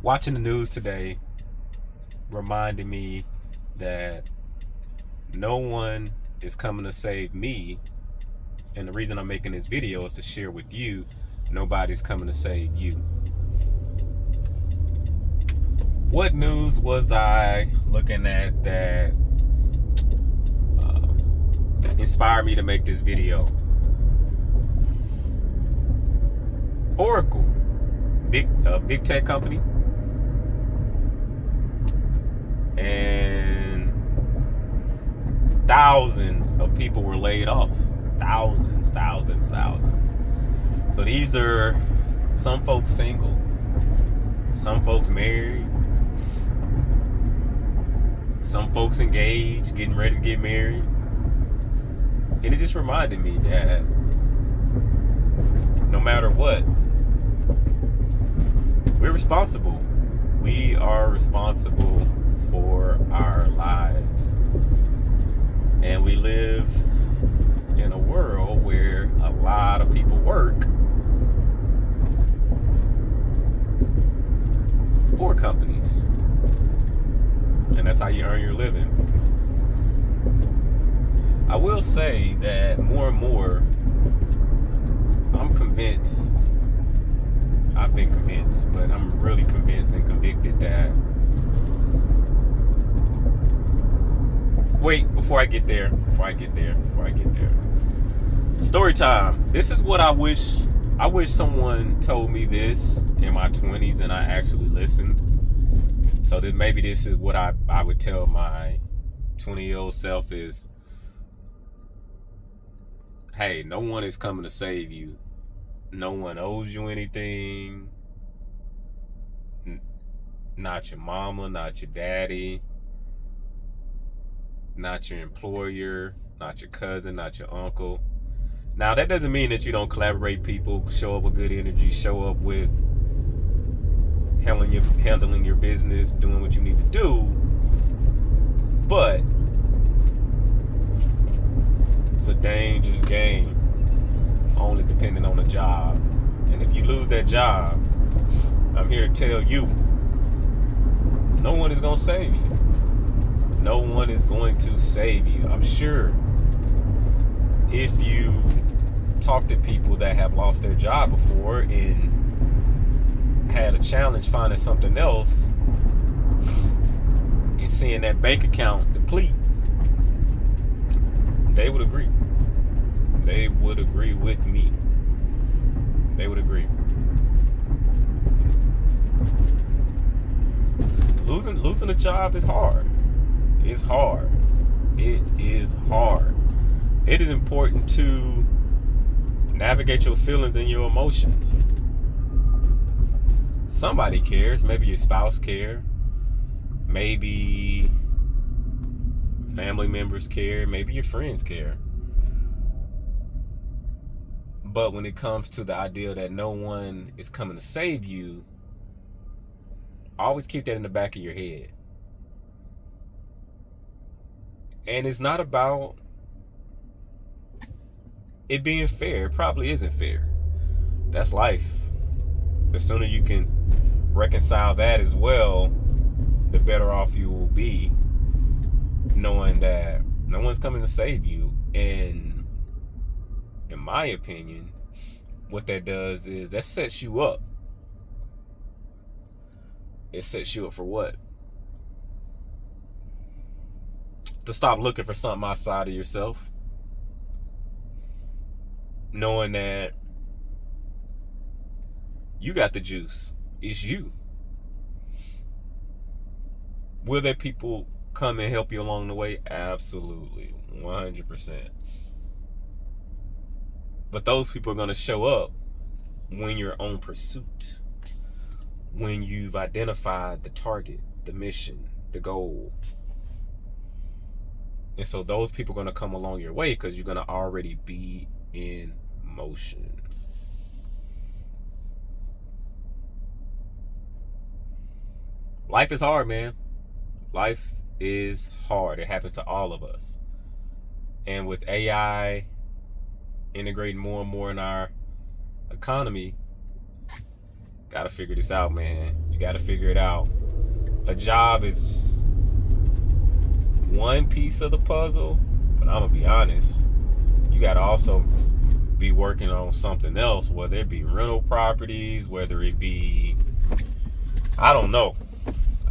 Watching the news today reminded me that no one is coming to save me. And the reason I'm making this video is to share with you, nobody's coming to save you. What news was I looking at that inspired me to make this video? Oracle, big tech company, and thousands of people were laid off. Thousands. So these are some folks single, some folks married, some folks engaged, getting ready to get married. And it just reminded me that no matter what, we're responsible. We are responsible for our lives. And we live in a world where a lot of people work for companies. And that's how you earn your living. I will say that more and more, I'm convinced, I've been convinced, but I'm really convinced and convicted that, wait, before I get there, story time. This is what I wish someone told me this in my 20s and I actually listened. So that maybe this is what I would tell my 20-year-old self is, hey, no one is coming to save you. No one owes you anything. Not your mama, not your daddy, not your employer, not your cousin, not your uncle. Now, that doesn't mean that you don't collaborate people, show up with good energy, show up with handling your business, doing what you need to do. But it's a dangerous game, only depending on the job. And if you lose that job, I'm here to tell you, no one is going to save you. No one is going to save you. I'm sure if you talk to people that have lost their job before and had a challenge finding something else and seeing that bank account deplete, they would agree. They would agree with me. They would agree. Losing a job is hard. It's hard. It is hard. It is important to navigate your feelings and your emotions. Somebody cares. Maybe your spouse cares. Maybe family members care. Maybe your friends care. But when it comes to the idea that no one is coming to save you, always keep that in the back of your head. And it's not about it being fair. It probably isn't fair. That's life. The sooner you can reconcile that as well, the better off you will be, knowing that no one's coming to save you. And in my opinion, what that does is that sets you up. It sets you up for what? To stop looking for something outside of yourself. Knowing that you got the juice. It's you. Will there people come and help you along the way? Absolutely. 100%. But those people are going to show up when you're on pursuit. When you've identified the target, the mission, the goal. And so those people are going to come along your way because you're going to already be in motion. Life is hard, man. Life is hard. It happens to all of us. And with AI integrating more and more in our economy, Gotta figure this out, man. You gotta figure it out. A job is one piece of the puzzle, but I'm gonna be honest. You gotta also be working on something else, whether it be rental properties, whether it be, I don't know.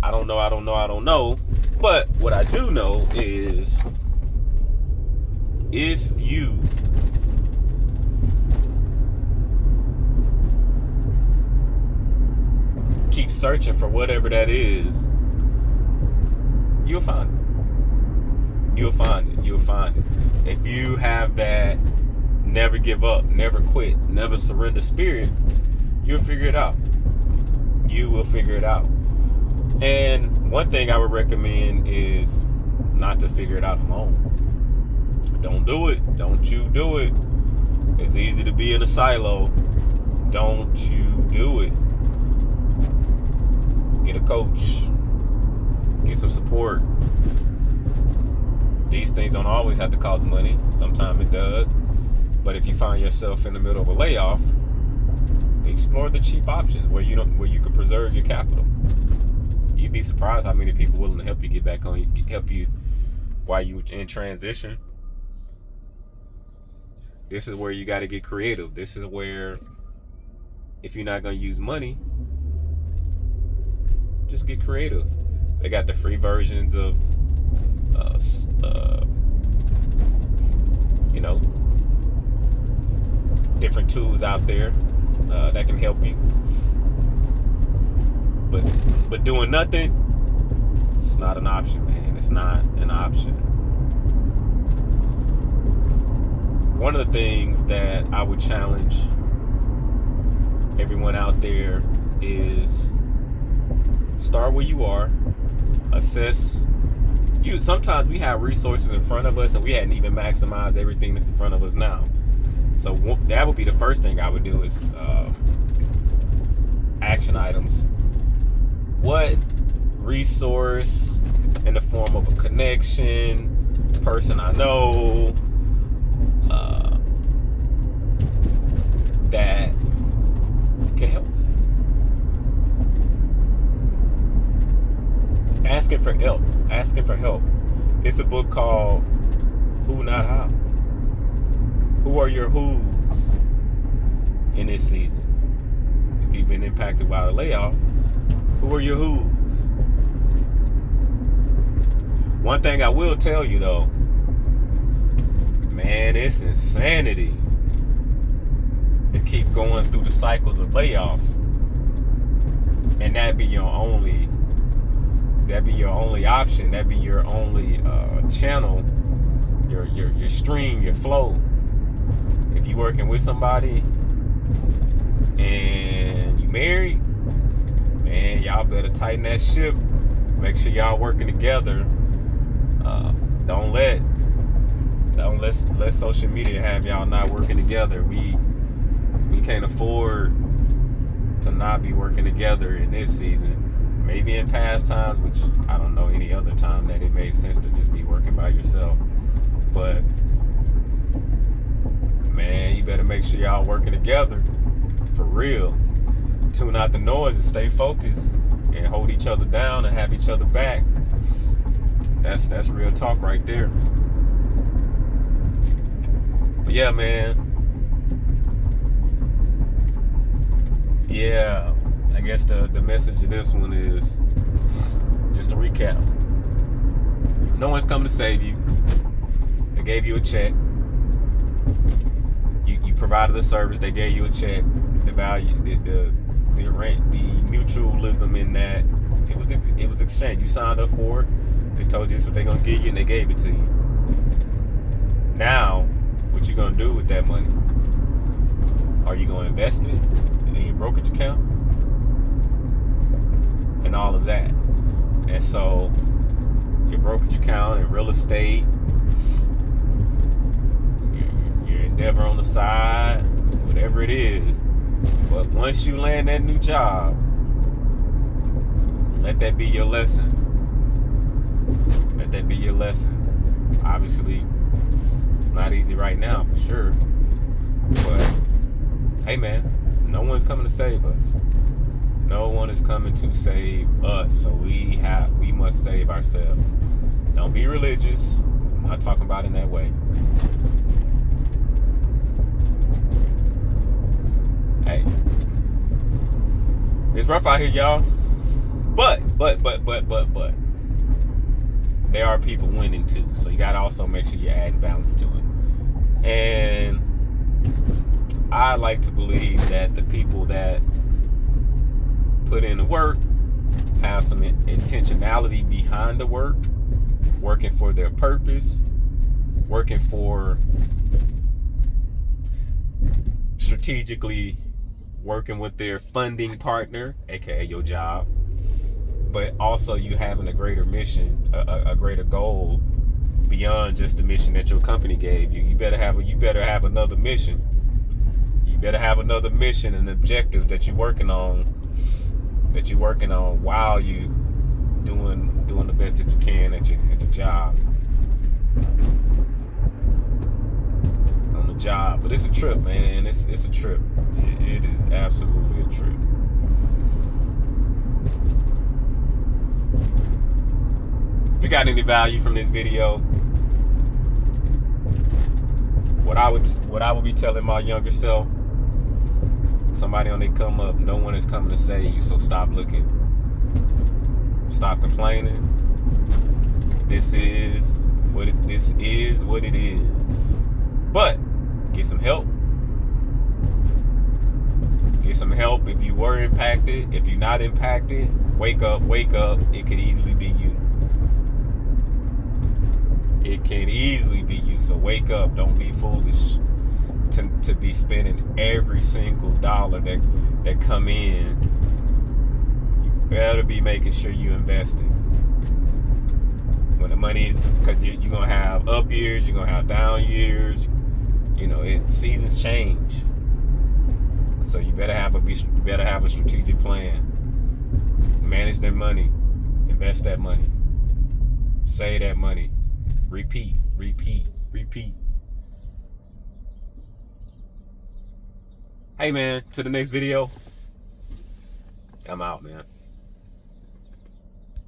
I don't know. But what I do know is if you keep searching for whatever that is, you'll find it. You'll find it. If you have that never give up, never quit, never surrender spirit, you'll figure it out. You will figure it out. And one thing I would recommend is not to figure it out alone. Don't do it. Don't you do it. It's easy to be in a silo. Don't you do it. Get a coach. Get some support. These things don't always have to cost money. Sometimes it does. But if you find yourself in the middle of a layoff, explore the cheap options where you can preserve your capital. You'd be surprised how many people willing to help you get back on, help you while you in transition. This is where you got to get creative. This is where, if you're not going to use money, just get creative. They got the free versions of, different tools out there that can help you. But doing nothing, it's not an option, man. It's not an option. One of the things that I would challenge everyone out there is start where you are, assess. Sometimes we have resources in front of us and we hadn't even maximized everything that's in front of us now. So that would be the first thing I would do is action items. What resource in the form of a connection, person I know, that can help? Asking for help. It's a book called Who Not How. Who are your who's in this season? If you've been impacted by a layoff, who are your who's? One thing I will tell you though, man, it's insanity to keep going through the cycles of layoffs and that be your only option, that be your only channel, your stream, your flow. If you working with somebody and you married, man, y'all better tighten that ship. Make sure y'all working together. Don't let social media have y'all not working together. We can't afford to not be working together in this season. Maybe in past times, which I don't know any other time that it made sense to just be working by yourself. But man, you better make sure y'all working together for real. Tune out the noise and stay focused and hold each other down and have each other back. That's real talk right there. But yeah, man. Yeah, I guess the message of this one is just to recap. No one's coming to save you. They gave you a check. You provided the service. They gave you a check. The value, the rent, the mutualism in that, it was exchanged. You signed up for it. They told you this is what they're gonna give you, and they gave it to you. Now, what you gonna do with that money? Are you gonna invest it in your brokerage account and all of that? And so, your brokerage account and real estate, your endeavor on the side, whatever it is. But once you land that new job, let that be your lesson. Let that be your lesson. Obviously, it's not easy right now for sure. But hey man, no one's coming to save us. No one is coming to save us, so we must save ourselves. Don't be religious. I'm not talking about in that way. Hey, it's rough out here, y'all. But there are people winning too, so you gotta also make sure you're adding balance to it. And I like to believe that the people that put in the work, have some intentionality behind the work, working for their purpose, working for strategically working with their funding partner, aka your job, but also you having a greater mission, a greater goal beyond just the mission that your company gave you. You better have another mission. You better have another mission and objective that you're working on. While you doing the best that you can at your job. On the job. But it's a trip, man. It's a trip. It is absolutely a trip. If you got any value from this video, what I would be telling my younger self, somebody on their come up, no one is coming to save you, so stop looking. Stop complaining. This is what it is. But get some help. Get some help if you were impacted. If you're not impacted, wake up. It could easily be you. It can easily be you. So wake up. Don't be foolish to be spending every single dollar that come in. You better be making sure you invest it. When the money is, because you're gonna have up years, you're gonna have down years. Seasons change. So you better have a strategic plan. Manage that money. Invest that money. Save that money. Repeat. Hey man, to the next video. I'm out, man.